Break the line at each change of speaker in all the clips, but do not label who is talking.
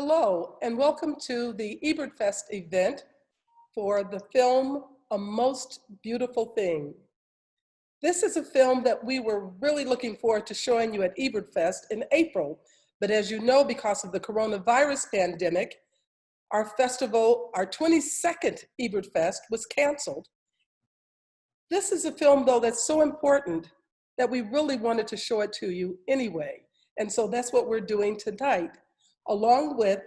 Hello, and welcome to the Ebertfest event for the film A Most Beautiful Thing. This is a film that we were really looking forward to showing you at Ebertfest in April, but as you know, because of the coronavirus pandemic, our festival, our 22nd Ebertfest was canceled. This is a film, though, that's so important that we really wanted to show it to you anyway. And so that's what we're doing tonight, along with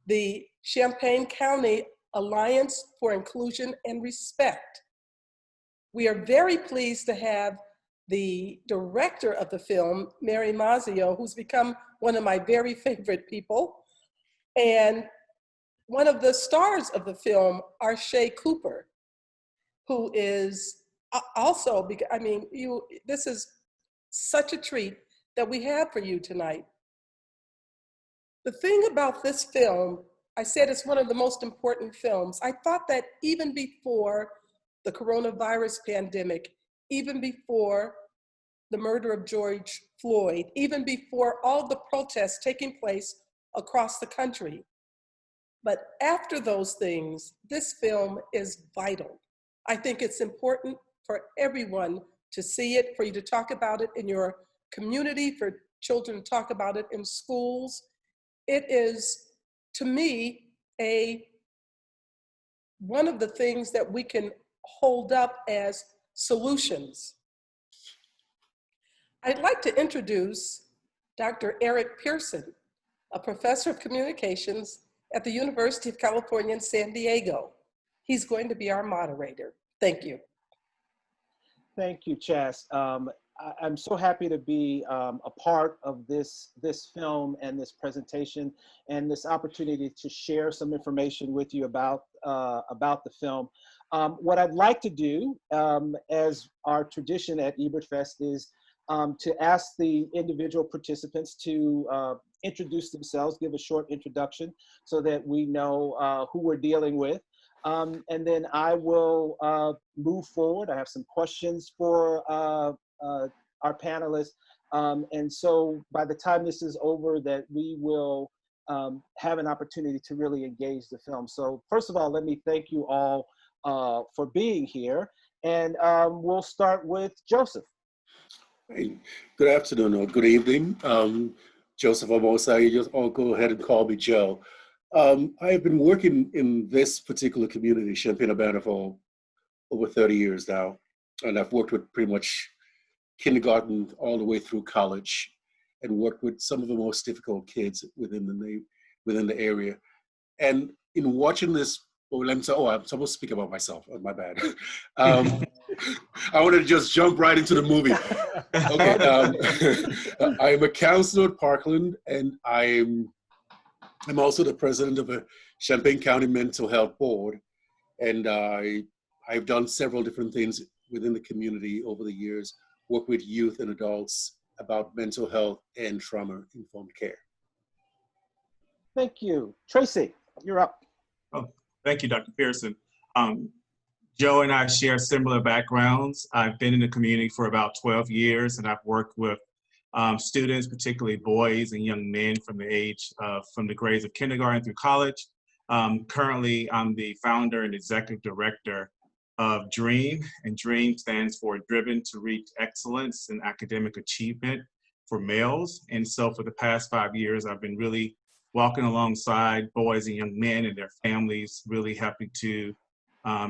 the Champaign County Alliance for Inclusion and Respect. We are very pleased to have the director of the film, Mary Mazzio, who's become one of my very favorite people, and one of the stars of the film, Arshay Cooper, who is also, I mean, this is such a treat that we have for you tonight. The thing about this film, I said it's one of the most important films. I thought that even before the coronavirus pandemic, even before the murder of George Floyd, even before all the protests taking place across the country. But after those things, this film is vital. I think it's important for everyone to see it, for you to talk about it in your community, for children to talk about it in schools. It is, to me, one of the things that we can hold up as solutions. I'd like to introduce Dr. Eric Pearson, a professor of communications at the University of California in San Diego. He's going to be our moderator. Thank you.
Thank you, Chas. I'm so happy to be a part of this film and this presentation and this opportunity to share some information with you about the film. What I'd like to do, as our tradition at Ebertfest, is to ask the individual participants to introduce themselves, give a short introduction so that we know who we're dealing with. And then I will move forward. I have some questions for our panelists. And so by the time this is over, that we will have an opportunity to really engage the film. So first of all, let me thank you all for being here. And we'll start with Joseph.
Hey, good afternoon or good evening. Joseph Omosa, you just all go ahead and call me Joe. I have been working in this particular community, Champaign-Urbana, for over 30 years now. And I've worked with pretty much kindergarten all the way through college and worked with some of the most difficult kids within the area. And in watching this, I'm supposed to speak about myself, my bad. I wanted to just jump right into the movie. Okay, I'm a counselor at Parkland, and I'm also the president of a Champaign County Mental Health Board. And I've done several different things within the community over the years, work with youth and adults about mental health and trauma-informed care.
Thank you. Tracy, you're up.
Oh, thank you, Dr. Pearson. Joe and I share similar backgrounds. I've been in the community for about 12 years, and I've worked with students, particularly boys and young men from the grades of kindergarten through college. Currently, I'm the founder and executive director of DREAM, and DREAM stands for Driven to Reach Excellence in Academic Achievement for Males. And so for the past 5 years, I've been really walking alongside boys and young men and their families, really helping to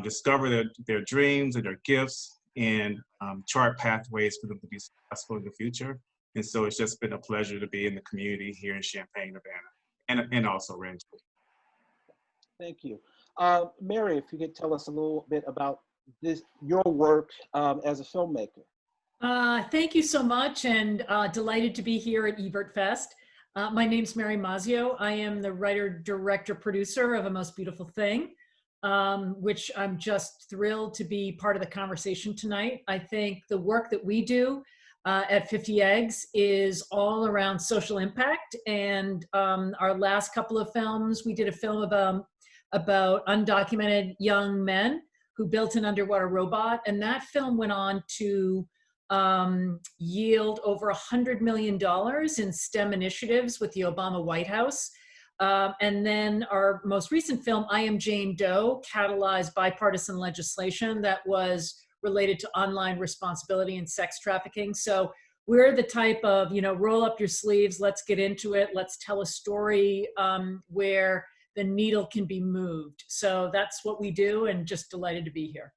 discover their dreams and their gifts and chart pathways for them to be successful in the future. And so it's just been a pleasure to be in the community here in Champaign-Urbana and also Rangeley.
Thank you. Mary, if you could tell us a little bit about your work as a filmmaker.
Thank you so much, and delighted to be here at Ebertfest. My name's Mary Mazzio. I am the writer, director, producer of A Most Beautiful Thing, which I'm just thrilled to be part of the conversation tonight. I think the work that we do at 50 Eggs is all around social impact, and our last couple of films, we did a film about undocumented young men who built an underwater robot, and that film went on to yield over $100 million in STEM initiatives with the Obama White House. And then our most recent film, I Am Jane Doe, catalyzed bipartisan legislation that was related to online responsibility and sex trafficking. So we're the type of, roll up your sleeves, let's get into it, let's tell a story where the needle can be moved. So that's what we do, and just delighted to be here.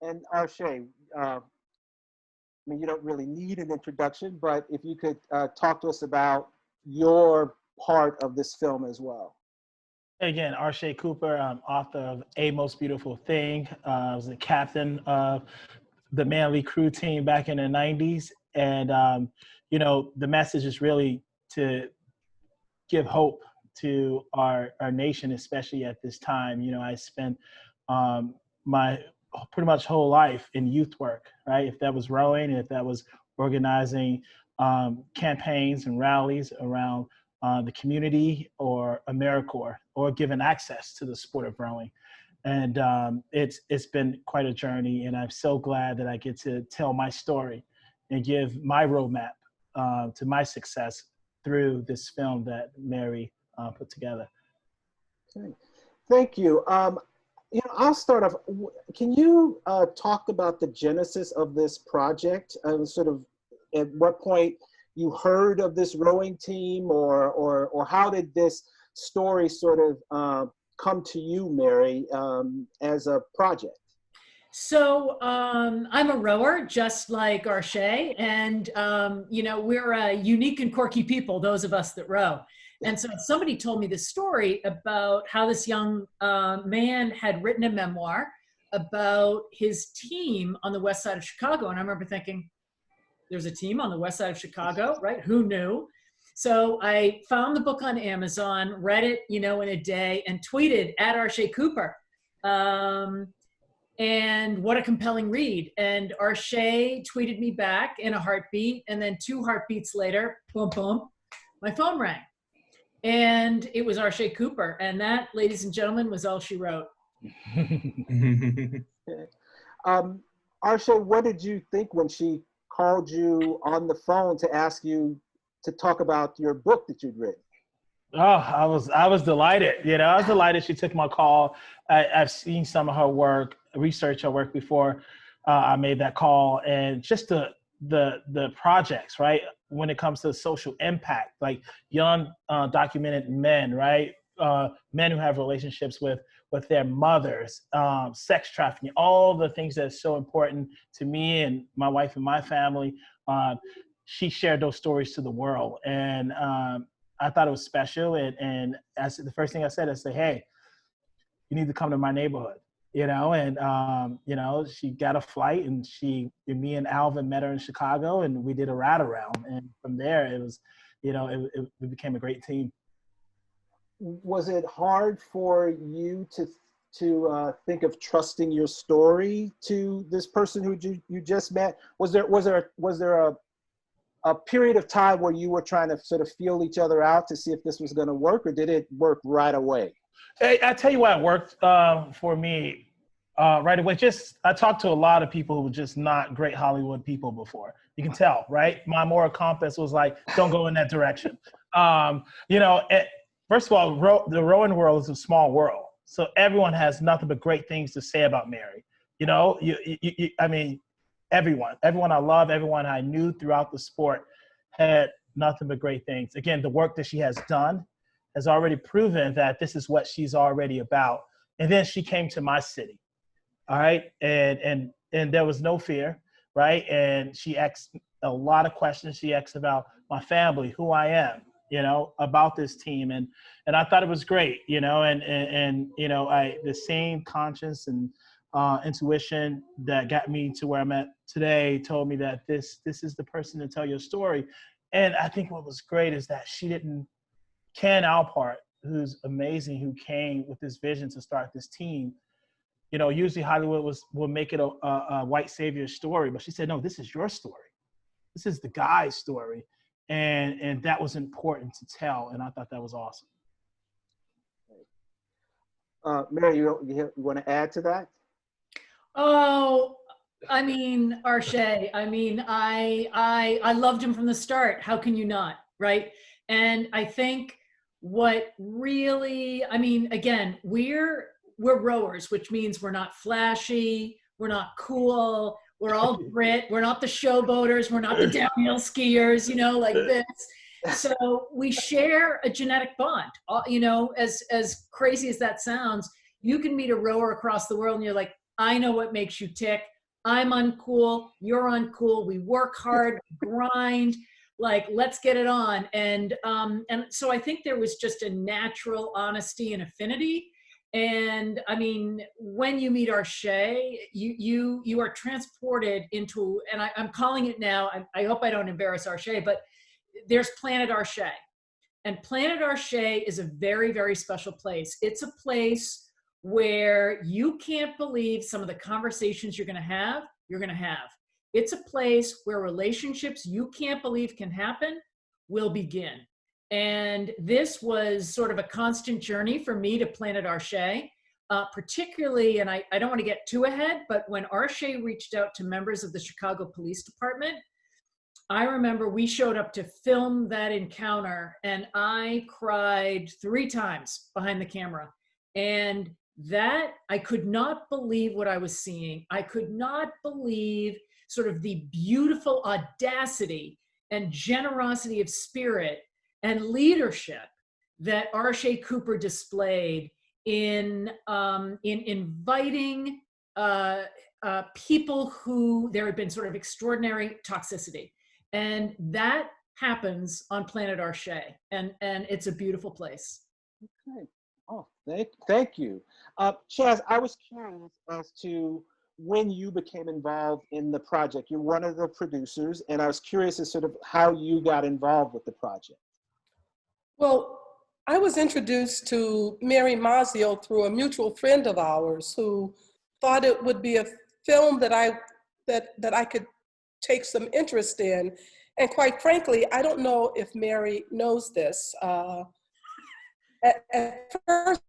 And Arshay, I mean, you don't really need an introduction, but if you could talk to us about your part of this film as well.
Again, Arshay Cooper, I'm author of A Most Beautiful Thing. I was the captain of the Manly Crew team back in the 90s. And, the message is really to give hope to our nation, especially at this time. I spent my pretty much whole life in youth work, right? If that was rowing, if that was organizing campaigns and rallies around the community or AmeriCorps, or given access to the sport of rowing. And it's been quite a journey, and I'm so glad that I get to tell my story and give my roadmap to my success through this film that Mary put together.
Okay. Thank you. I'll start off. Can you talk about the genesis of this project? Sort of at what point you heard of this rowing team, or how did this story sort of come to you, Mary, as a project?
So I'm a rower, just like Arshay, and we're a unique and quirky people, those of us that row. And so somebody told me this story about how this young man had written a memoir about his team on the west side of Chicago. And I remember thinking, there's a team on the west side of Chicago, right? Who knew? So I found the book on Amazon, read it, in a day, and tweeted at Arshay Cooper. And what a compelling read. And Arshay tweeted me back in a heartbeat. And then 2 heartbeats later, boom, boom, my phone rang. And it was Arshay Cooper. And that, ladies and gentlemen, was all she wrote.
Arshay, what did you think when she called you on the phone to ask you to talk about your book that you'd written?
Oh, I was delighted. I was delighted she took my call. I've seen some of her work, researched her work before I made that call, and just the projects, right? When it comes to social impact, like young documented men, right? Men who have relationships with their mothers, sex trafficking, all the things that are so important to me and my wife and my family. She shared those stories to the world, and I thought it was special. And the first thing I said, I said, hey, you need to come to my neighborhood, and, she got a flight, and me and Alvin met her in Chicago, and we did a ride around. And from there, it was, it became a great team.
Was it hard for you to think of trusting your story to this person who you just met? Was there a period of time where you were trying to sort of feel each other out to see if this was going to work, or did it work right away?
Hey, I tell you what worked for me right away. I talked to a lot of people who were just not great Hollywood people before. You can tell, right? My moral compass was like, don't go in that direction. First of all, the rowing world is a small world. So everyone has nothing but great things to say about Mary. I mean, everyone I love, everyone I knew throughout the sport had nothing but great things. Again, the work that she has done has already proven that this is what she's already about. And then she came to my city, all right? And there was no fear, right? And she asked a lot of questions. She asked about my family, who I am, about this team. And I thought it was great, and the same conscience and intuition that got me to where I'm at today told me that this is the person to tell your story. And I think what was great is that she didn't, Ken Alpart, who's amazing, who came with this vision to start this team. Usually Hollywood will make it a white savior story, but she said, no, this is your story. This is the guy's story. And that was important to tell. And I thought that was awesome.
Mary, you want to add to that?
Oh, I mean, Arshay, I loved him from the start. How can you not, right? And I think what really, I mean, again, we're rowers, which means we're not flashy, we're not cool, we're all grit, we're not the showboaters, we're not the downhill skiers, you know, like this. So we share a genetic bond. You know, as crazy as that sounds, you can meet a rower across the world and you're like, I know what makes you tick. I'm uncool, you're uncool, we work hard, grind, like, let's get it on. And so I think there was just a natural honesty and affinity. And I mean, when you meet Arshay, you are transported into, and I'm calling it now, I hope I don't embarrass Arshay, but there's Planet Arshay. And Planet Arshay is a very, very special place. It's a place where you can't believe some of the conversations you're going to have. It's a place where relationships you can't believe can happen will begin. And this was sort of a constant journey for me to Planet Arshay, particularly, and I don't want to get too ahead, but when Arshay reached out to members of the Chicago Police Department, I remember we showed up to film that encounter and I cried 3 times behind the camera. And that, I could not believe what I was seeing. I could not believe sort of the beautiful audacity and generosity of spirit and leadership that Arshay Cooper displayed in inviting people who there had been sort of extraordinary toxicity. And that happens on Planet Arshay, and it's a beautiful place.
Okay. Oh, thank you. Chaz, I was curious as to when you became involved in the project. You're one of the producers, and I was curious as sort of how you got involved with the project.
Well, I was introduced to Mary Mazzio through a mutual friend of ours who thought it would be a film that I could take some interest in. And quite frankly, I don't know if Mary knows this. At first,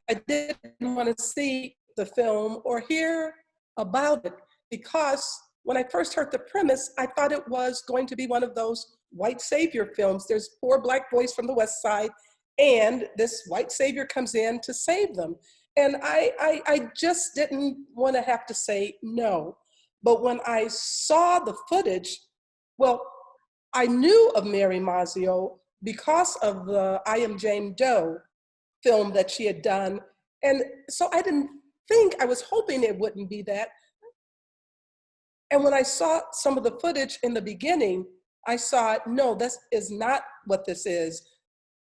I didn't want to see the film or hear about it because when I first heard the premise, I thought it was going to be one of those white savior films. There's 4 black boys from the West Side, and this white savior comes in to save them. And I just didn't want to have to say no. But when I saw the footage, well, I knew of Mary Mazzio because of the I Am Jane Doe film that she had done. And so I was hoping it wouldn't be that. And when I saw some of the footage in the beginning, I saw, no, this is not what this is.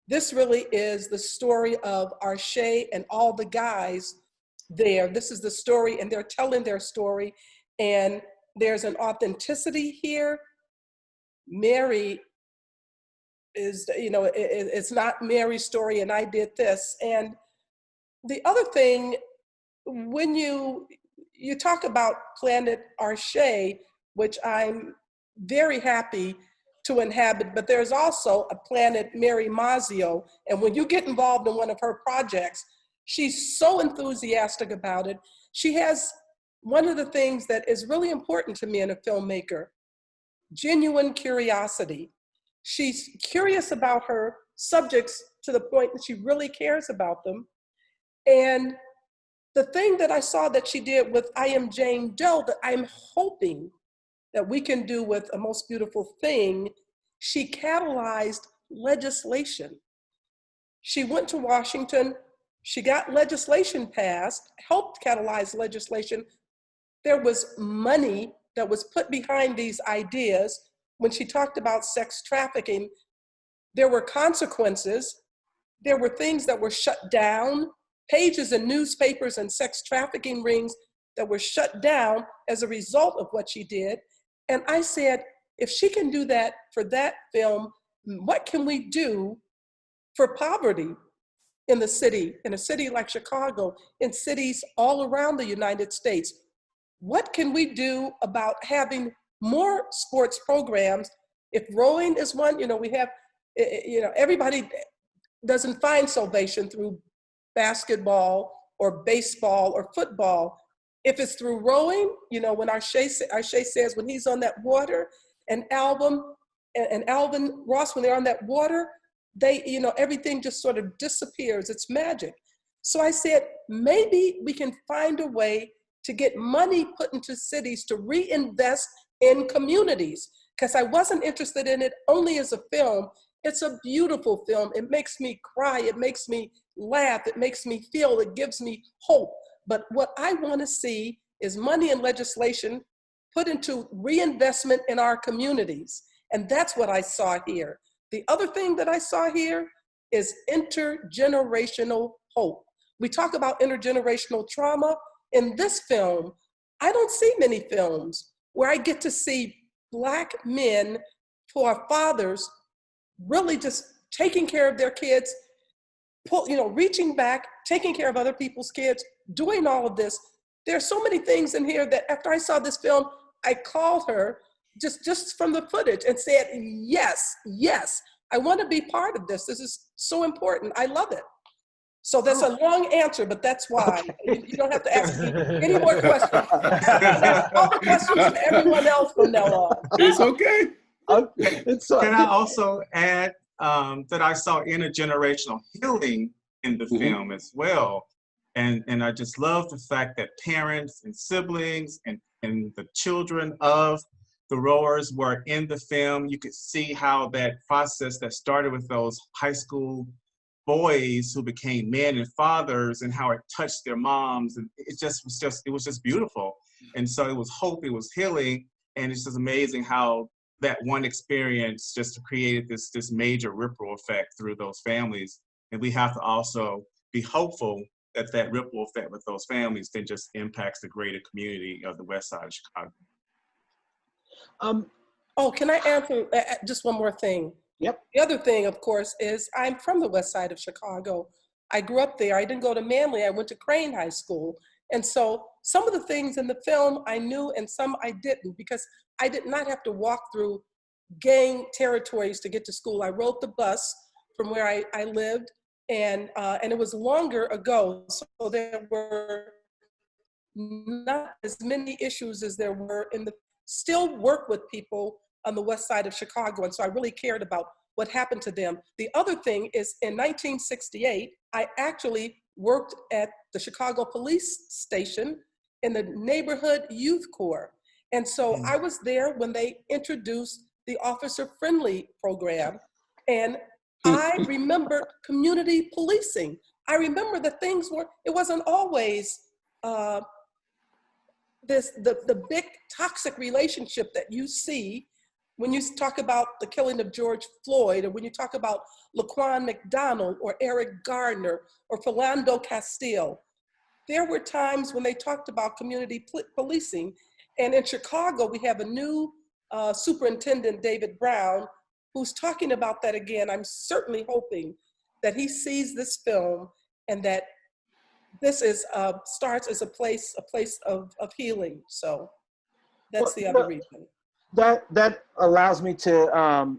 This really is the story of Arshay and all the guys there. This is the story, and they're telling their story. And there's an authenticity here. Mary is, you know, it's not Mary's story and I did this. And the other thing, when you talk about Planet Arshay, which I'm very happy to inhabit, but there's also a Planet Mary Mazzio. And when you get involved in one of her projects, she's so enthusiastic about it. She has one of the things that is really important to me in a filmmaker, genuine curiosity. She's curious about her subjects to the point that she really cares about them. And the thing that I saw that she did with I Am Jane Doe that I'm hoping that we can do with A Most Beautiful Thing, she catalyzed legislation. She went to Washington, she got legislation passed, helped catalyze legislation. There was money that was put behind these ideas. When she talked about sex trafficking, there were consequences. There were things that were shut down, pages in newspapers and sex trafficking rings that were shut down as a result of what she did. And I said, if she can do that for that film, what can we do for poverty in the city, in a city like Chicago, in cities all around the United States? What can we do about having more sports programs? If rowing is one, we have, everybody doesn't find salvation through basketball or baseball or football. If it's through rowing, when Arshay says when he's on that water, and Alvin Ross, when they're on that water, everything just sort of disappears. It's magic. So I said, maybe we can find a way to get money put into cities to reinvest in communities, because I wasn't interested in it only as a film. It's a beautiful film. It makes me cry. It makes me laugh. It makes me feel. It gives me hope. But what I want to see is money and legislation put into reinvestment in our communities. And that's what I saw here. The other thing that I saw here is intergenerational hope. We talk about intergenerational trauma. In this film, I don't see many films where I get to see Black men who are fathers really just taking care of their kids, reaching back, taking care of other people's kids, doing all of this. There are so many things in here that after I saw this film, I called her just from the footage and said, yes, I want to be part of this. This is so important. I love it. So that's a long answer, but that's why. Okay. You don't have to ask me any more questions. All the questions to everyone else from now on.
It's okay.
Can I also add that I saw intergenerational healing in the film as well. And I just love the fact that parents and siblings and the children of the rowers were in the film. You could see how that process that started with those high school boys who became men and fathers, and how it touched their moms, and it was just beautiful. And so it was hope, it was healing, and it's just amazing how that one experience just created this major ripple effect through those families. And we have to also be hopeful that that ripple effect with those families then just impacts the greater community of the West Side of Chicago.
Can I answer just one more thing?
Yep.
The other thing, of course, is I'm from the West Side of Chicago. I grew up there. I didn't go to Manly. I went to Crane High School. And so some of the things in the film I knew and some I didn't, because I did not have to walk through gang territories to get to school. I rode the bus from where I lived, and it was longer ago. So there were not as many issues as there were still work with people on the West Side of Chicago. And so I really cared about what happened to them. The other thing is, in 1968, I actually worked at the Chicago Police Station in the Neighborhood Youth Corps. And so I was there when they introduced the Officer Friendly program. And I remember community policing. I remember that it wasn't always the big toxic relationship that you see when you talk about the killing of George Floyd, or when you talk about Laquan McDonald or Eric Gardner or Philando Castile. There were times when they talked about community policing. And in Chicago, we have a new superintendent, David Brown, who's talking about that again. I'm certainly hoping that he sees this film and that this starts as a place of healing. So that's the other reason.
That allows me to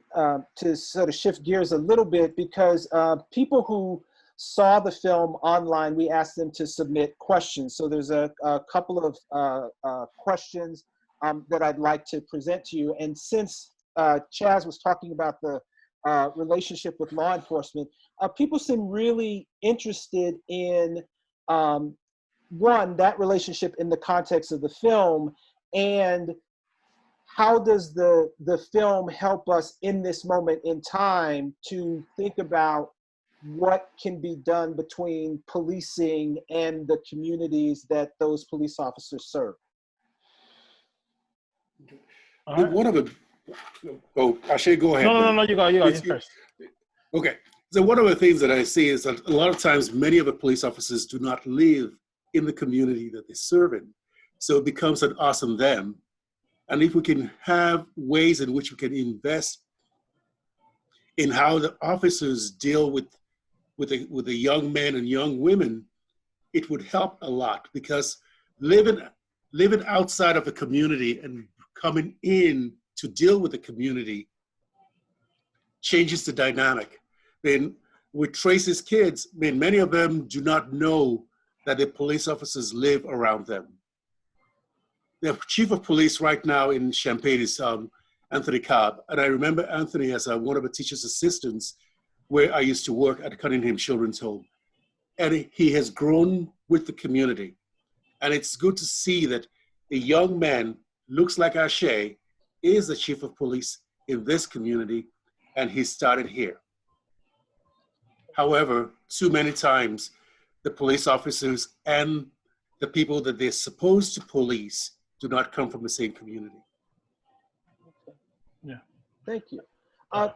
sort of shift gears a little bit, because people who saw the film online, we asked them to submit questions. So there's a couple of questions that I'd like to present to you. And since Chaz was talking about the relationship with law enforcement, people seem really interested in, one, that relationship in the context of the film, and how does the film help us in this moment in time to think about what can be done between policing and the communities that those police officers serve?
One of the, Ashay, go ahead.
No, you go first.
Okay, so one of the things that I see is that a lot of times many of the police officers do not live in the community that they serve in. So it becomes an us and them. And if we can have ways in which we can invest in how the officers deal with the young men and young women, it would help a lot, because living outside of the community and coming in to deal with the community changes the dynamic. Then with Tracy's kids, many of them do not know that the police officers live around them. The chief of police right now in Champaign is Anthony Cobb. And I remember Anthony as one of the teacher's assistants where I used to work at Cunningham Children's Home. And he has grown with the community. And it's good to see that a young man looks like Arshay is the chief of police in this community, and he started here. However, too many times, the police officers and the people that they're supposed to police do not come from the same community.
Yeah. Thank you.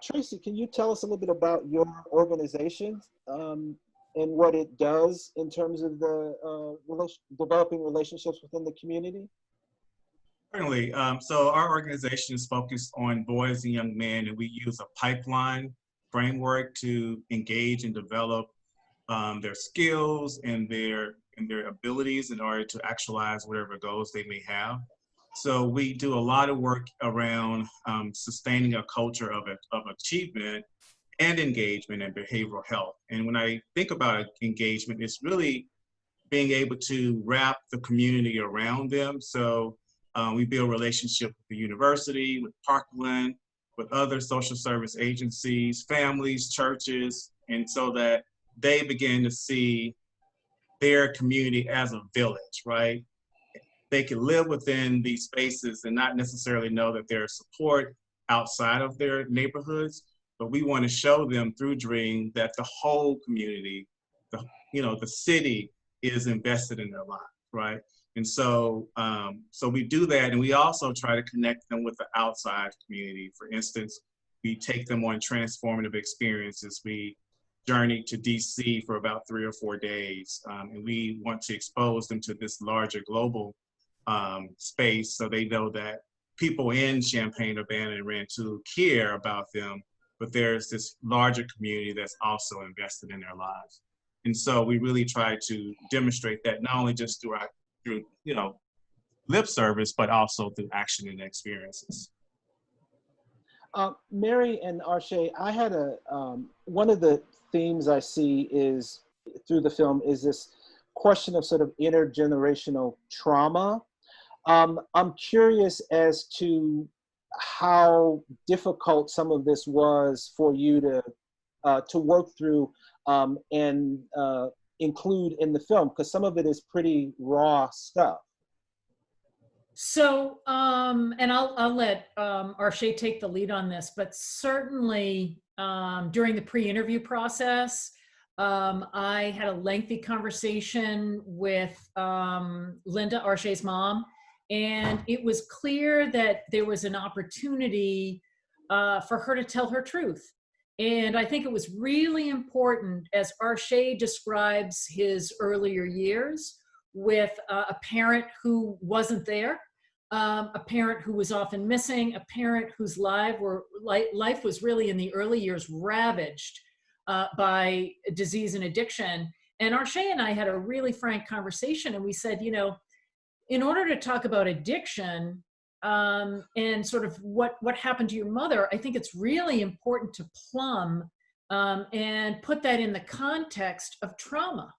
Tracy, can you tell us a little bit about your organization and what it does in terms of the developing relationships within the community?
Certainly. So our organization is focused on boys and young men, and we use a pipeline framework to engage and develop their skills and their abilities in order to actualize whatever goals they may have. So we do a lot of work around sustaining a culture of achievement and engagement and behavioral health. And when I think about engagement, it's really being able to wrap the community around them. So we build relationship with the university, with Parkland, with other social service agencies, families, churches, and so that they begin to see their community as a village, right? They can live within these spaces and not necessarily know that there's support outside of their neighborhoods, but we want to show them through Dream that the whole community, the city is invested in their lives, right? And so, so we do that, and we also try to connect them with the outside community. For instance, we take them on transformative experiences. We journey to DC for about 3 or 4 days, and we want to expose them to this larger global space so they know that people in Champaign-Urbana and Rantoul care about them, but there's this larger community that's also invested in their lives. And so we really try to demonstrate that not only just through lip service, but also through action and experiences.
Mary and Arshay, I had one of the themes I see is through the film is this question of sort of intergenerational trauma. I'm curious as to how difficult some of this was for you to work through and include in the film, because some of it is pretty raw stuff.
So, and I'll let Arshay take the lead on this, but certainly during the pre-interview process, I had a lengthy conversation with Linda, Arshay's mom, and it was clear that there was an opportunity for her to tell her truth. And I think it was really important, as Arshay describes his earlier years, with a parent who wasn't there, a parent who was often missing, a parent whose life was really in the early years ravaged by disease and addiction. And Arshay and I had a really frank conversation, and we said, in order to talk about addiction and sort of what happened to your mother, I think it's really important to plumb and put that in the context of trauma.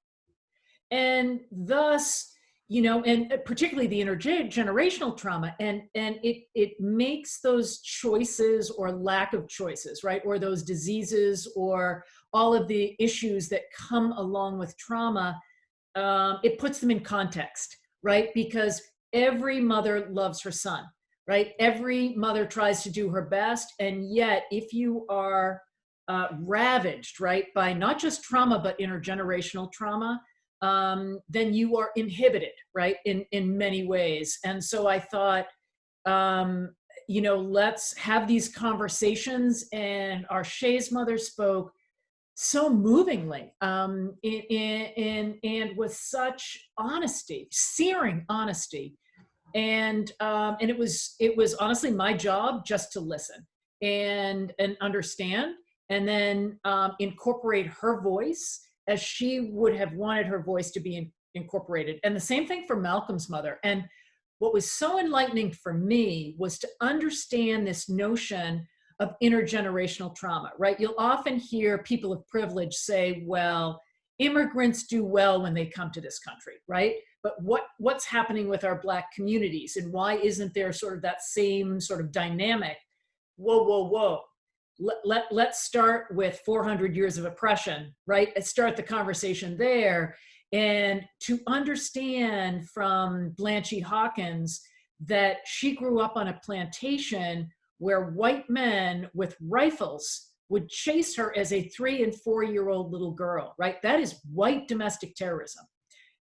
And thus, and particularly the intergenerational trauma, and it makes those choices or lack of choices, right? Or those diseases or all of the issues that come along with trauma, it puts them in context, right? Because every mother loves her son, right? Every mother tries to do her best. And yet, if you are ravaged, right, by not just trauma, but intergenerational trauma, then you are inhibited, right, in many ways. And so I thought, let's have these conversations. And Arshay's mother spoke so movingly and with such honesty, searing honesty. And it was honestly my job just to listen and understand, and then incorporate her voice as she would have wanted her voice to be incorporated. And the same thing for Malcolm's mother. And what was so enlightening for me was to understand this notion of intergenerational trauma, right? You'll often hear people of privilege say, well, immigrants do well when they come to this country, right? But what's happening with our Black communities, and why isn't there sort of that same sort of dynamic? Whoa, whoa, whoa. let's start with 400 years of oppression, right? Let's start the conversation there. And to understand from Blanche Hawkins that she grew up on a plantation where white men with rifles would chase her as a 3 and 4 year old little girl, right? That is white domestic terrorism.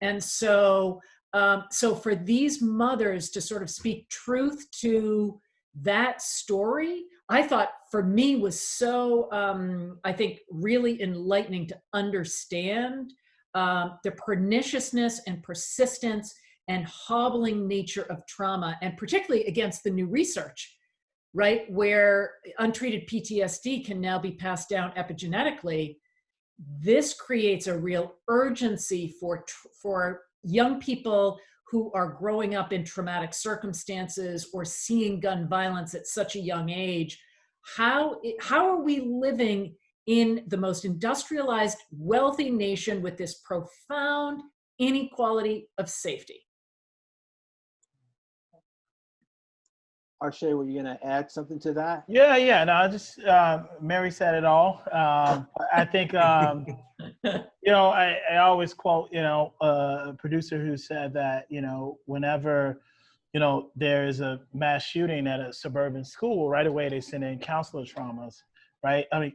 And so, so for these mothers to sort of speak truth to that story, I thought for me was so, I think, really enlightening to understand the perniciousness and persistence and hobbling nature of trauma, and particularly against the new research, right, where untreated PTSD can now be passed down epigenetically. This creates a real urgency for young people who are growing up in traumatic circumstances or seeing gun violence at such a young age. How are we living in the most industrialized, wealthy nation with this profound inequality of safety?
Arshay, were you going to add something to that?
Yeah. No, I just Mary said it all. I think I always quote a producer who said that whenever there is a mass shooting at a suburban school, right away they send in counselor traumas, right? I mean,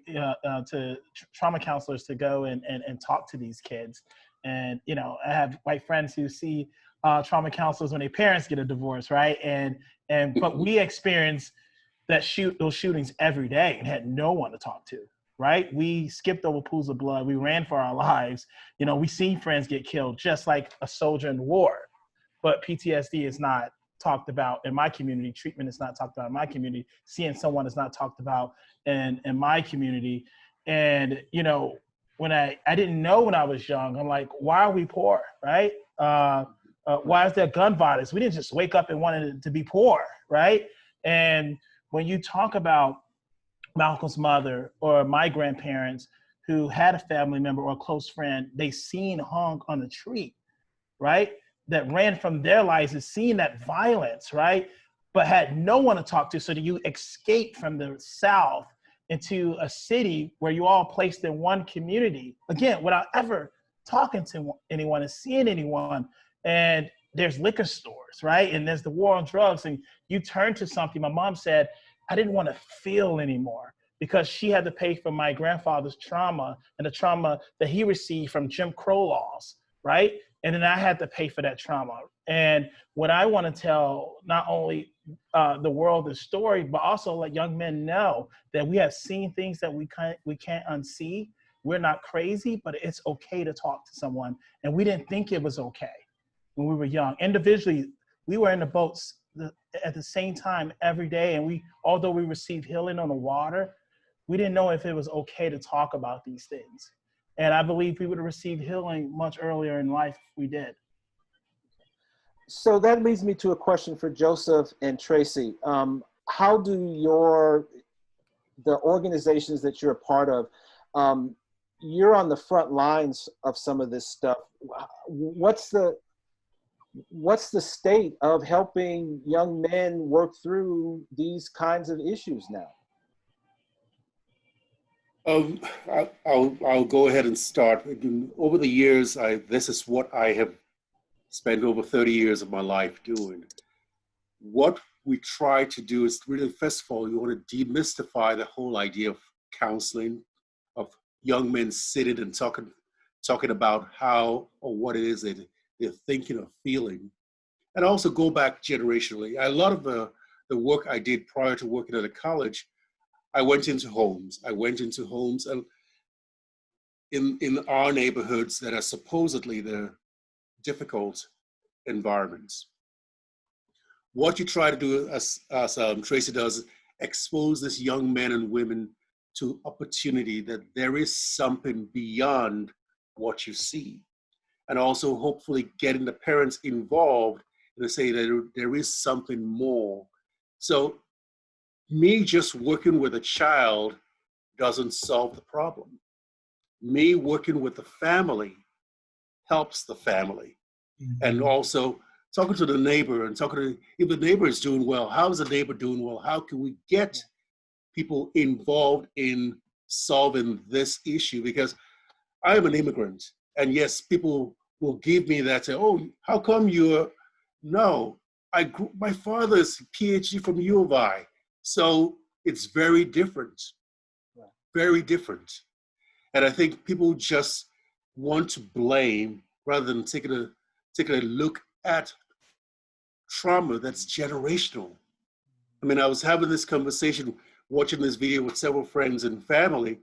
to trauma counselors to go and talk to these kids. And I have white friends who see trauma counselors when their parents get a divorce, right? But we experience those shootings every day and had no one to talk to, right? We skipped over pools of blood. We ran for our lives. We seen friends get killed just like a soldier in war. But PTSD is not talked about in my community. Treatment is not talked about in my community. Seeing someone is not talked about in my community. And, when I didn't know when I was young, I'm like, why are we poor, right? Why is there gun violence? We didn't just wake up and wanted to be poor, right? And when you talk about Malcolm's mother or my grandparents who had a family member or a close friend they seen hung on a tree, right? That ran from their lives and seeing that violence, right? But had no one to talk to. So that you escape from the South into a city where you all placed in one community, again, without ever talking to anyone and seeing anyone. And there's liquor stores, right? And there's the war on drugs. And you turn to something. My mom said, I didn't want to feel anymore because she had to pay for my grandfather's trauma and the trauma that he received from Jim Crow laws, right? And then I had to pay for that trauma. And what I want to tell not only the world the story, but also let young men know that we have seen things that we can't unsee. We're not crazy, but it's okay to talk to someone. And we didn't think it was okay when we were young. Individually, we were in the boats at the same time every day. And although we received healing on the water, we didn't know if it was okay to talk about these things. And I believe we would have received healing much earlier in life if we did.
So that leads me to a question for Joseph and Tracy. How do the organizations that you're a part of, you're on the front lines of some of this stuff. What's the state of helping young men work through these kinds of issues now?
I'll go ahead and start. Over the years, this is what I have spent over 30 years of my life doing. What we try to do is really, first of all, you want to demystify the whole idea of counseling, of young men sitting and talking about how or what it is that they're thinking or feeling, and also go back generationally. A lot of the work I did prior to working at a college, I went into homes and in our neighborhoods that are supposedly the difficult environments. What you try to do, as Tracy does, is expose these young men and women to opportunity, that there is something beyond what you see. And also hopefully getting the parents involved and to say that there is something more. So me just working with a child doesn't solve the problem. Me working with the family helps the family. Mm-hmm. And also talking to the neighbor and talking to, if the neighbor is doing well, how is the neighbor doing well? How can we get people involved in solving this issue, because I am an immigrant. And yes, people will give me that, say, oh, how come you're, no, my father's PhD from U of I. So it's very different, very different. And I think people just want to blame rather than taking a look at trauma that's generational. I mean, I was having this conversation, watching this video with several friends and family,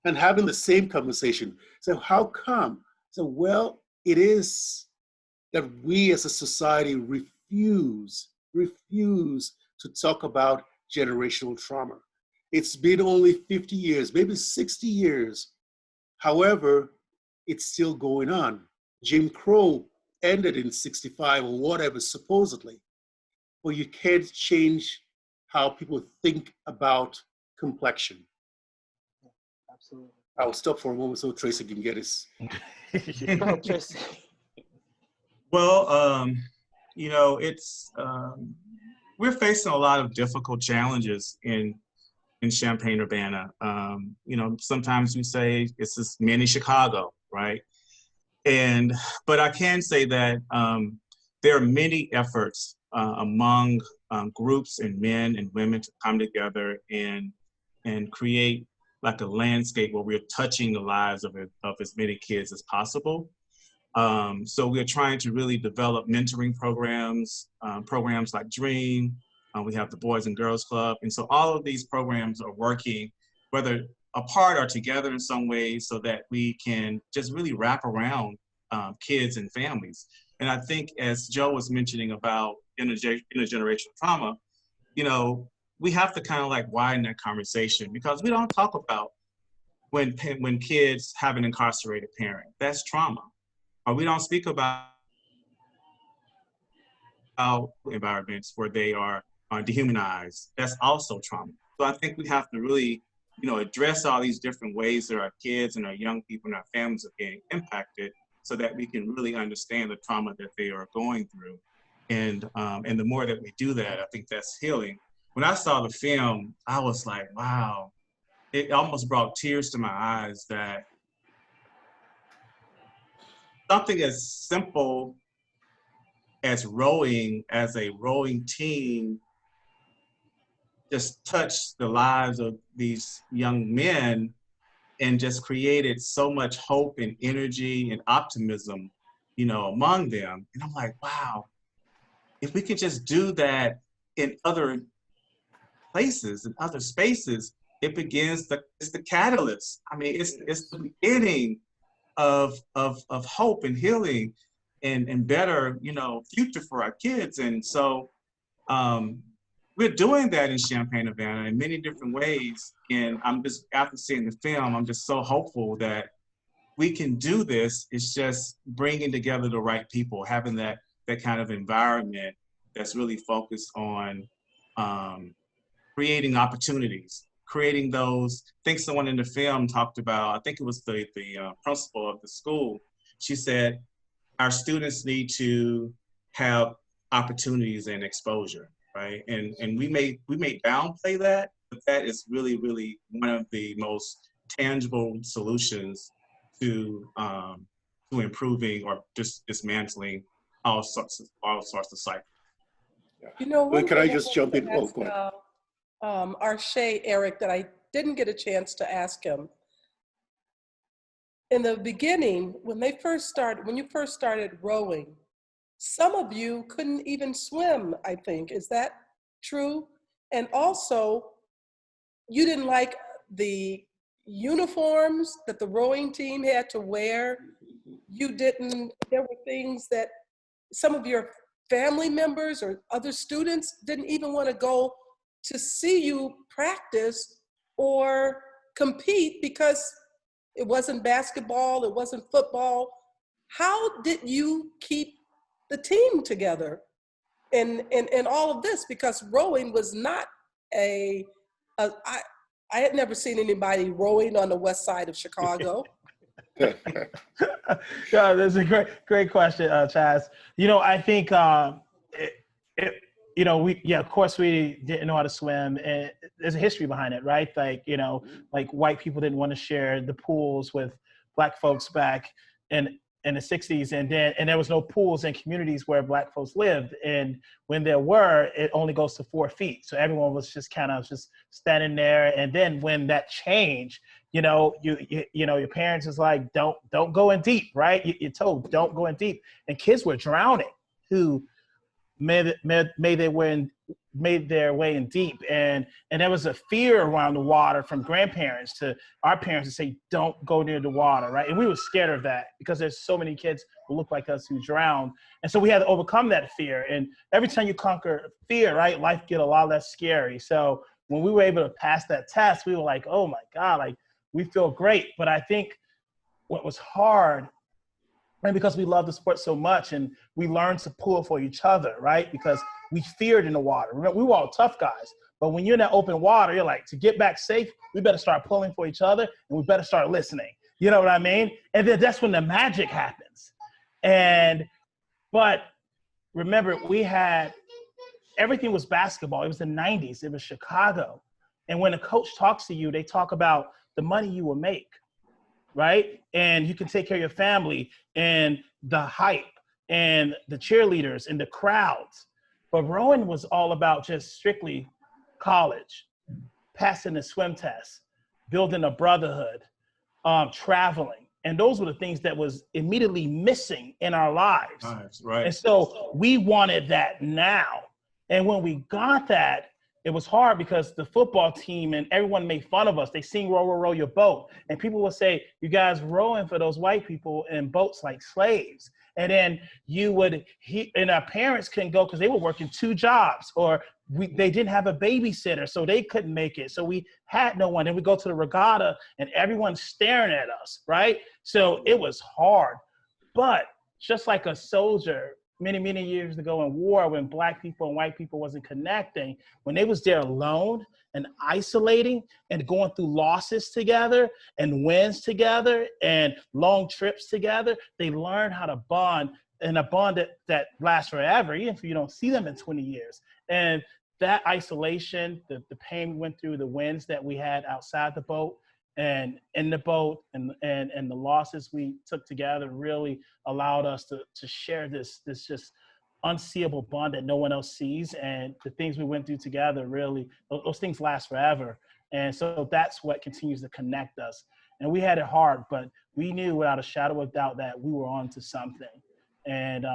and having the same conversation. So how come? So, well, it is that we as a society refuse to talk about generational trauma. It's been only 50 years, maybe 60 years. However, it's still going on. Jim Crow ended in 65 or whatever, supposedly. Well, you can't change how people think about complexion.
Absolutely.
I'll stop for a moment so Tracy can get his.
Go ahead, Tracy.
Well, you know, it's we're facing a lot of difficult challenges in Champaign-Urbana. You know, sometimes we say it's this mini Chicago, right? But I can say that there are many efforts among groups and men and women to come together and create like a landscape where we're touching the lives of as many kids as possible. So we're trying to really develop mentoring programs, programs like DREAM. We have the Boys and Girls Club. And so all of these programs are working, whether apart or together in some ways, so that we can just really wrap around kids and families. And I think as Joe was mentioning about intergenerational trauma, you know, we have to kind of like widen that conversation, because we don't talk about when kids have an incarcerated parent. That's trauma. Or we don't speak about environments where they are dehumanized. That's also trauma. So I think we have to really, you know, address all these different ways that our kids and our young people and our families are getting impacted, so that we can really understand the trauma that they are going through. And the more that we do that, I think that's healing. When I saw the film, I was like, wow, it almost brought tears to my eyes that something as simple as rowing, as a rowing team, just touched the lives of these young men and just created so much hope and energy and optimism, you know, among them. And I'm like, wow, if we could just do that in other places and other spaces, it begins it's the catalyst. I mean, it's the beginning of hope and healing and better, you know, future for our kids. And so we're doing that in Champaign-Urbana in many different ways. And I'm just, after seeing the film, I'm just so hopeful that we can do this. It's just bringing together the right people, having that kind of environment that's really focused on creating opportunities, creating those. I think someone in the film talked about, I think it was the principal of the school. She said, our students need to have opportunities and exposure, right? And we may downplay that, but that is really, really one of the most tangible solutions to improving or just dismantling all sorts of cycles.
You know,
Well, can I just
wanted
jump
to
in? Oh,
ask,
go ahead.
Arshay Eric, that I didn't get a chance to ask him. In the beginning, when you first started rowing, some of you couldn't even swim, I think. Is that true? And also, you didn't like the uniforms that the rowing team had to wear. There were things that some of your family members or other students didn't even want to go to see you practice or compete because it wasn't basketball, it wasn't football. How did you keep the team together in all of this? Because rowing was not I had never seen anybody rowing on the west side of Chicago.
Yeah, that's a great question, Chaz. You know, I think of course we didn't know how to swim, and there's a history behind it, right? Like, like white people didn't want to share the pools with Black folks back in the 60s, and there was no pools in communities where Black folks lived, and when there were, it only goes to 4 feet, so everyone was just kind of just standing there. And then when that changed, your parents is like, don't go in deep, right? You're told don't go in deep, and kids were drowning who made their way in deep, and there was a fear around the water from grandparents to our parents to say don't go near the water, right? And we were scared of that because there's so many kids who look like us who drown, and so we had to overcome that fear. And every time you conquer fear, right, life get a lot less scary. So when we were able to pass that test, we were like, oh my God, like we feel great. But I think what was hard, and because we love the sport so much and we learned to pull for each other, right? Because we feared in the water. Remember, we were all tough guys, but when you're in that open water, you're like, to get back safe, we better start pulling for each other and we better start listening. You know what I mean? And then that's when the magic happens. But remember, everything was basketball. It was the 90s, it was Chicago. And when a coach talks to you, they talk about the money you will make, right? And you can take care of your family and the hype and the cheerleaders and the crowds. But rowing was all about just strictly college, passing the swim test, building a brotherhood, traveling. And those were the things that was immediately missing in our lives.
Nice, right.
And so we wanted that now. And when we got that, it was hard because the football team and everyone made fun of us. They sing row, row, row your boat. And people would say, you guys rowing for those white people in boats like slaves. And then and our parents couldn't go because they were working 2 jobs, or they didn't have a babysitter, so they couldn't make it. So we had no one. And we go to the regatta and everyone's staring at us, right? So it was hard. But just like a soldier, many, many years ago in war, when Black people and white people wasn't connecting, when they was there alone and isolating and going through losses together and wins together and long trips together, they learned how to bond, and a bond that lasts forever, even if you don't see them in 20 years. And that isolation, the pain we went through, the wins that we had outside the boat and in the boat, and the losses we took together really allowed us to share this just unseeable bond that no one else sees. And the things we went through together, really, those things last forever. And so that's what continues to connect us. And we had it hard, but we knew without a shadow of doubt that we were on to something. And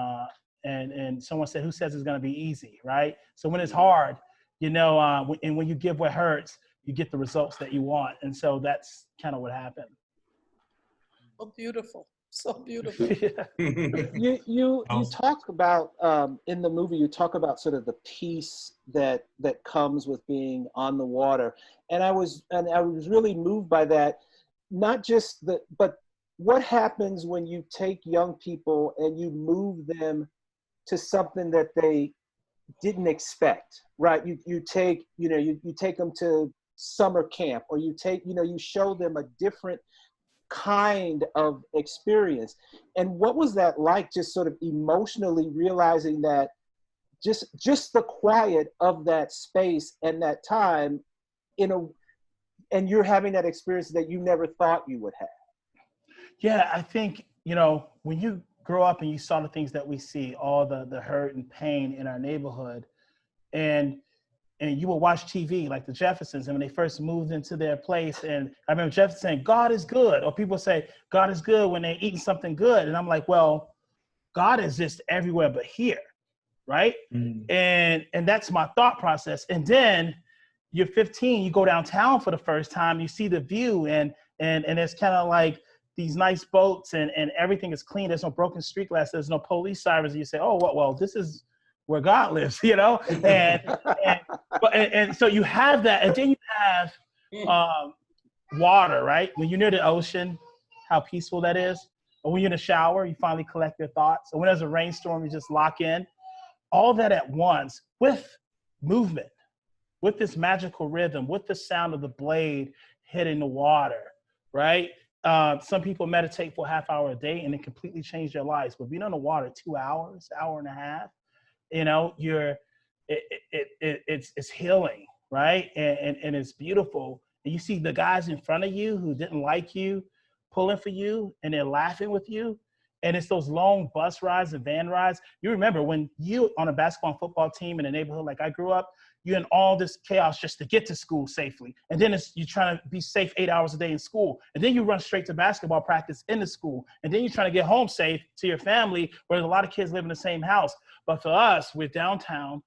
someone said, who says it's gonna be easy, right? So when it's hard, and when you give what hurts, you get the results that you want. And so that's kind of what happened.
Oh, beautiful. So beautiful.
You talk about in the movie, you talk about sort of the peace that comes with being on the water, and I was really moved by that. Not just but what happens when you take young people and you move them to something that they didn't expect, right? You take them to summer camp, or you show them a different kind of experience. And what was that like, just sort of emotionally realizing that just the quiet of that space and that time and you're having that experience that you never thought you would have?
Yeah, I think, when you grow up and you saw the things that we see, all the hurt and pain in our neighborhood, and you will watch TV like the Jeffersons, and when they first moved into their place, and I remember Jefferson saying, God is good, or people say God is good when they're eating something good. And I'm like, well, God exists everywhere but here, right? Mm-hmm. And that's my thought process. And then you're 15, you go downtown for the first time, you see the view, and it's kind of like these nice boats, and everything is clean. There's no broken street glass, there's no police sirens. And you say, oh, well, this is where God lives, and so you have that, and then you have water, right? When you're near the ocean, how peaceful that is. Or when you're in the shower, you finally collect your thoughts. Or when there's a rainstorm, you just lock in. All that at once with movement, with this magical rhythm, with the sound of the blade hitting the water, right? Some people meditate for a half hour a day and it completely changed their lives. But being on the water 2 hours, hour and a half, it's healing, right? And it's beautiful. And you see the guys in front of you who didn't like you pulling for you, and they're laughing with you. And it's those long bus rides and van rides. You remember when you on a basketball and football team in a neighborhood like I grew up, you're in all this chaos just to get to school safely. And then you're trying to be safe 8 hours a day in school. And then you run straight to basketball practice in the school. And then you're trying to get home safe to your family, where a lot of kids live in the same house. But for us, we're downtown.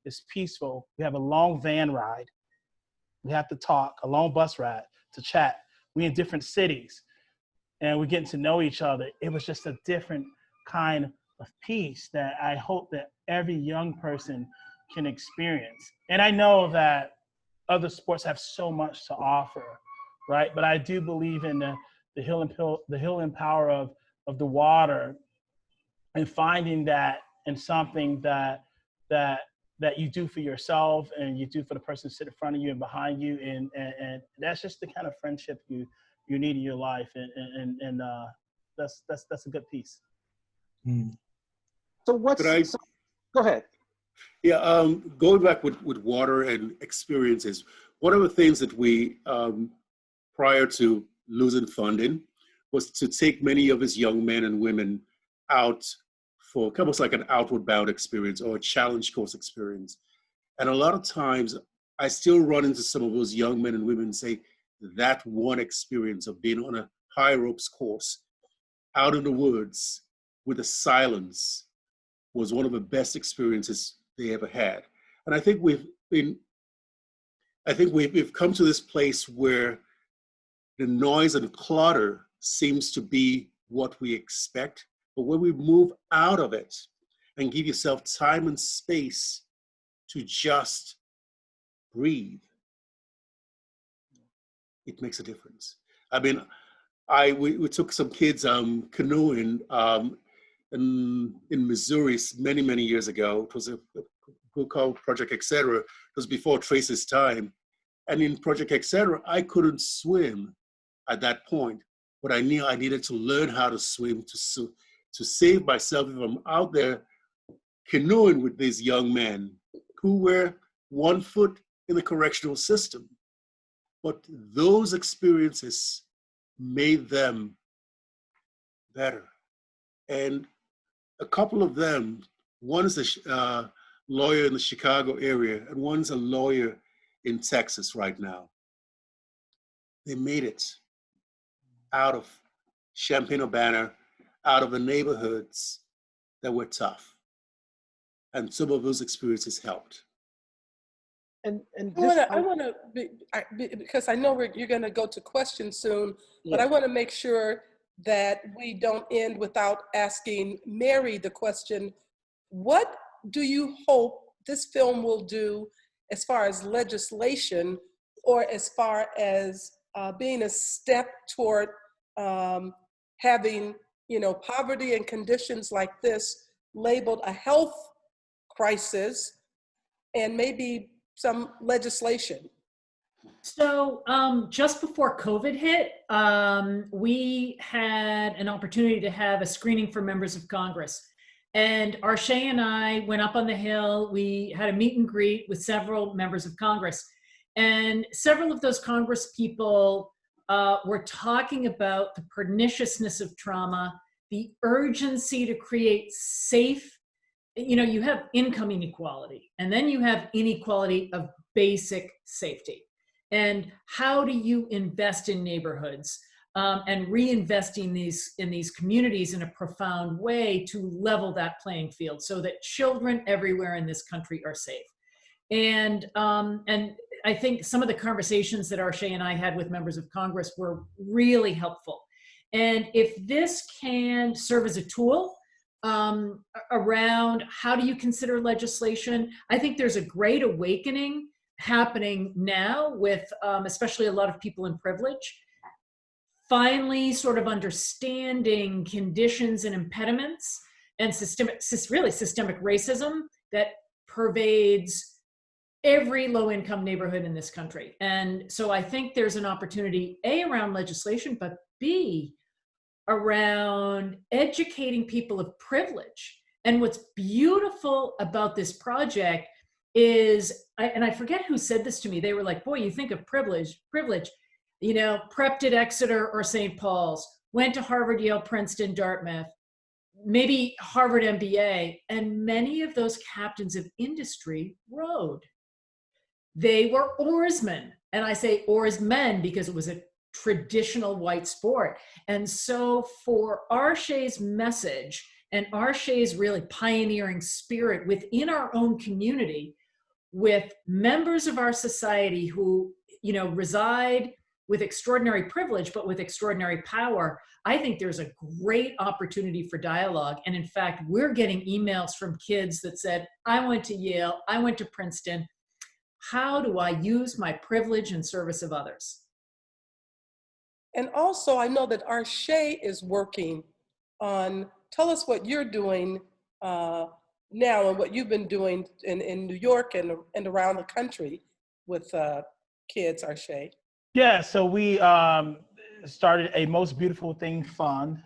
It's peaceful. We have a long van ride. We have to talk, a long bus ride to chat. We're in different cities and we're getting to know each other. It was just a different kind of peace that I hope that every young person can experience. And I know that other sports have so much to offer, right? But I do believe in the healing power of the water, and finding that in something that you do for yourself and you do for the person sitting in front of you and behind you. And that's just the kind of friendship you need in your life. And that's a good piece.
So go ahead.
Yeah, going back with water and experiences, one of the things that we, prior to losing funding, was to take many of his young men and women out for almost like an outward bound experience or a challenge course experience. And a lot of times I still run into some of those young men and women and say that one experience of being on a high ropes course out in the woods with the silence was one of the best experiences they ever had. And I think we've come to this place where the noise and clutter seems to be what we expect. But when we move out of it and give yourself time and space to just breathe, it makes a difference. I mean, we took some kids canoeing in Missouri many years ago. It was a group called Project Etc. It was before Trace's time. And in Project Etc., I couldn't swim at that point, but I knew I needed to learn how to swim to save myself if I'm out there canoeing with these young men who were 1 foot in the correctional system. But those experiences made them better. And a couple of them, one is a lawyer in the Chicago area, and one's a lawyer in Texas right now. They made it out of Champaign-Urbana, out of the neighborhoods that were tough. And some of those experiences helped.
I want to because I know you're going to go to questions soon, but I want to make sure that we don't end without asking Mary the question, what do you hope this film will do as far as legislation, or as far as being a step toward having, poverty and conditions like this labeled a health crisis, and maybe some legislation?
So just before COVID hit, we had an opportunity to have a screening for members of Congress. And Arshay and I went up on the Hill. We had a meet and greet with several members of Congress. And several of those Congress people were talking about the perniciousness of trauma, the urgency to create safe, you have income inequality, and then you have inequality of basic safety. And how do you invest in neighborhoods and reinvest in these communities in a profound way to level that playing field so that children everywhere in this country are safe? And I think some of the conversations that Arshay and I had with members of Congress were really helpful. And if this can serve as a tool around how do you consider legislation, I think there's a great awakening happening now with especially a lot of people in privilege, finally sort of understanding conditions and impediments and systemic racism that pervades every low-income neighborhood in this country. And so I think there's an opportunity, A, around legislation, but B, around educating people of privilege. And what's beautiful about this project and I forget who said this to me. They were like, boy, you think of privilege, you know, prepped at Exeter or St. Paul's, went to Harvard, Yale, Princeton, Dartmouth, maybe Harvard MBA, and many of those captains of industry rowed. They were oarsmen. And I say oarsmen because it was a traditional white sport. And so for Arche's message and Arche's really pioneering spirit within our own community, with members of our society who, you know, reside with extraordinary privilege, but with extraordinary power, I think there's a great opportunity for dialogue. And in fact, we're getting emails from kids that said, I went to Yale, I went to Princeton. How do I use my privilege in service of others?
And also, I know that Arche is working on, tell us what you're doing now and what you've been doing in New York and around the country with kids, Arche.
Yeah, so we started a Most Beautiful Thing Fund,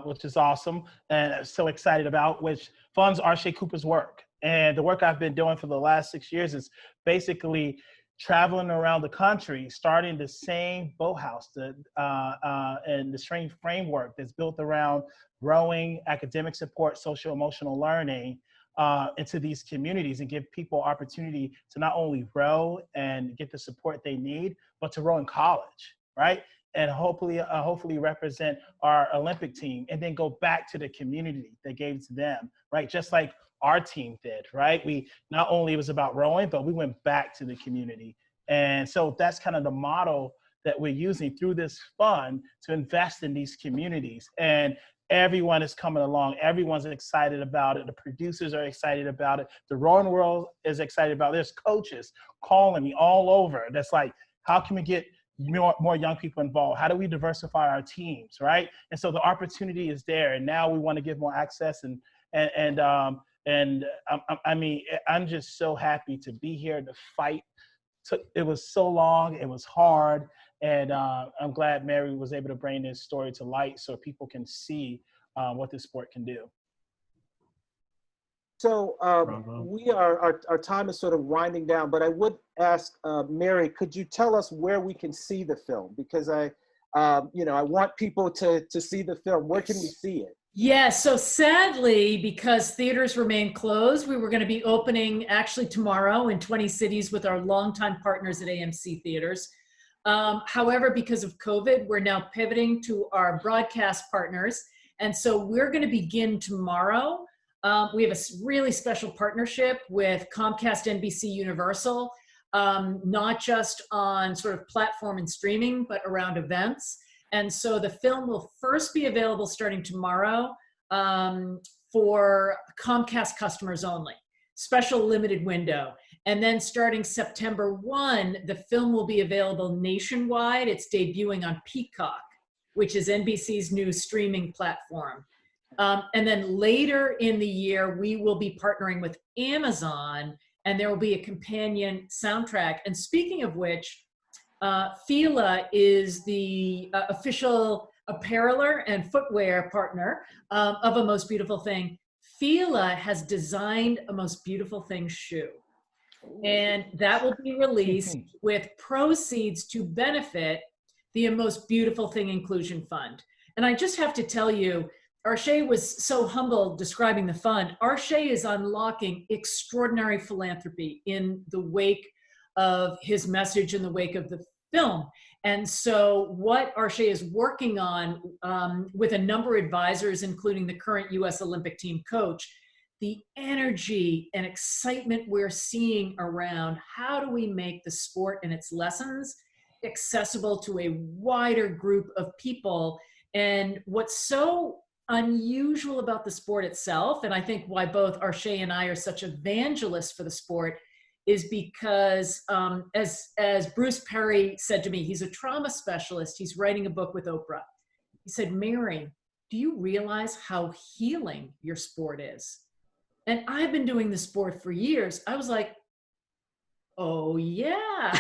which is awesome, and I'm so excited about, which funds Arche Cooper's work. And the work I've been doing for the last 6 years is basically traveling around the country, starting the same boathouse and the same framework that's built around rowing, academic support, social emotional learning into these communities, and give people opportunity to not only row and get the support they need, but to row in college, right? And hopefully represent our Olympic team, and then go back to the community that gave to them, right? Just like our team did, right? We not only it was about rowing, but we went back to the community. And so that's kind of the model that we're using through this fund to invest in these communities. And everyone is coming along. Everyone's excited about it. The producers are excited about it. The rowing world is excited about it. There's coaches calling me all over. That's like, how can we get more young people involved? How do we diversify our teams, right? And so the opportunity is there. And now we want to give more access I mean, I'm just so happy to be here to fight. It was so long, it was hard, and I'm glad Mary was able to bring this story to light so people can see what this sport can do.
So our time is sort of winding down, but I would ask Mary, could you tell us where we can see the film? Because I want people to see the film. Where can we see it?
Yeah, so sadly, because theaters remain closed, we were going to be opening actually tomorrow in 20 cities with our longtime partners at AMC Theaters. However, because of COVID, we're now pivoting to our broadcast partners. And so we're going to begin tomorrow. We have a really special partnership with Comcast, NBC, Universal, not just on sort of platform and streaming, but around events. And so the film will first be available starting tomorrow for Comcast customers only, special limited window. And then starting September 1, the film will be available nationwide. It's debuting on Peacock, which is NBC's new streaming platform. And then later in the year, we will be partnering with Amazon, and there will be a companion soundtrack. And speaking of which, Fila is the official appareler and footwear partner of A Most Beautiful Thing. Fila has designed A Most Beautiful Thing shoe, and that will be released with proceeds to benefit the A Most Beautiful Thing Inclusion Fund. And I just have to tell you, Arche was so humble describing the fund. Arche is unlocking extraordinary philanthropy in the wake of his message, in the wake of the film. And so what Arche is working on with a number of advisors, including the current US Olympic team coach, the energy and excitement we're seeing around how do we make the sport and its lessons accessible to a wider group of people. And what's so unusual about the sport itself, and I think why both Arche and I are such evangelists for the sport, is because as Bruce Perry said to me, he's a trauma specialist, he's writing a book with Oprah. He said, Mary, do you realize how healing your sport is? And I've been doing the sport for years. I was like, oh yeah.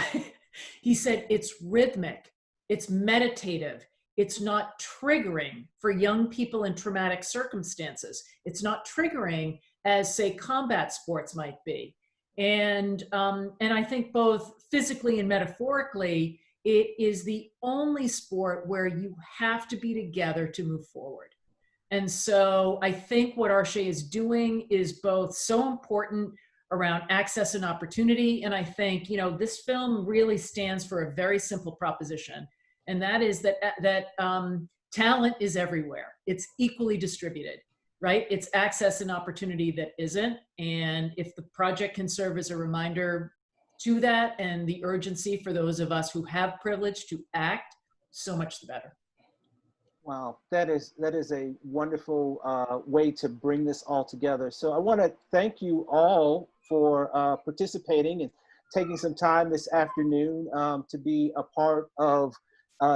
He said, it's rhythmic, it's meditative, it's not triggering for young people in traumatic circumstances. It's not triggering as, say, combat sports might be. And I think both physically and metaphorically, it is the only sport where you have to be together to move forward. And so I think what Arshay is doing is both so important around access and opportunity. And I think, you know, this film really stands for a very simple proposition. And that is that talent is everywhere. It's equally distributed, right? It's access and opportunity that isn't. And if the project can serve as a reminder to that and the urgency for those of us who have privilege to act, so much the better.
Wow, that is a wonderful way to bring this all together. So I want to thank you all for participating and taking some time this afternoon to be a part of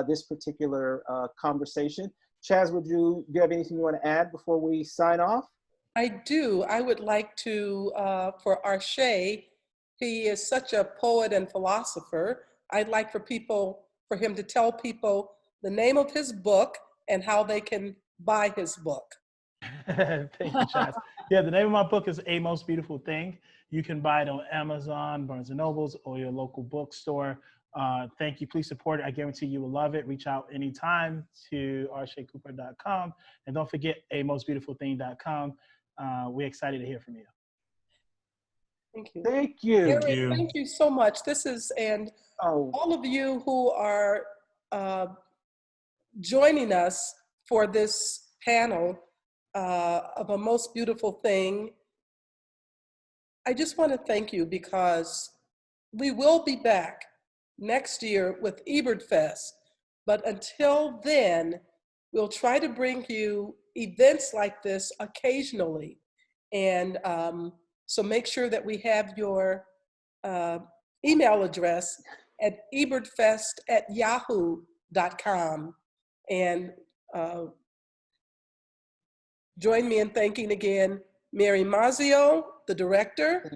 this particular conversation. Chaz, do you have anything you want to add before we sign off?
I do. I would like to, for Arshay, he is such a poet and philosopher. I'd like for him to tell people the name of his book and how they can buy his book.
Thank you, Chaz. Yeah, the name of my book is A Most Beautiful Thing. You can buy it on Amazon, Barnes & Nobles, or your local bookstore. Thank you. Please support it. I guarantee you will love it. Reach out anytime to arshaycooper.com. And don't forget amostbeautifulthing.com. We're excited to hear from you.
Thank you.
Thank you.
Eric, thank you so much. And all of you who are joining us for this panel of A Most Beautiful Thing, I just want to thank you because we will be back next year with Ebert Fest. But until then, we'll try to bring you events like this occasionally. And so make sure that we have your email address at ebertfest@yahoo.com. And join me in thanking again Mary Mazzio, the director,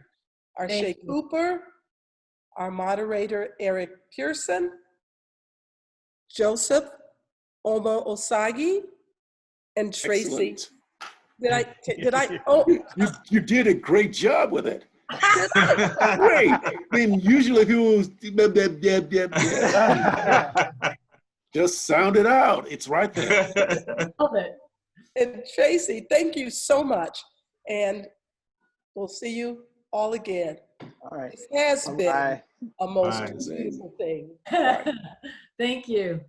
Arshay Cooper, our moderator, Eric Pearson, Joseph Omo Osagi, and Tracy.
Excellent.
Did I? Oh,
You did a great job with it. Great. I mean, usually people just sound it out. It's right there.
Love it.
and Tracy, thank you so much. And we'll see you all again.
All right.
This has been
Bye.
a most
Bye.
beautiful thing.
Thank you.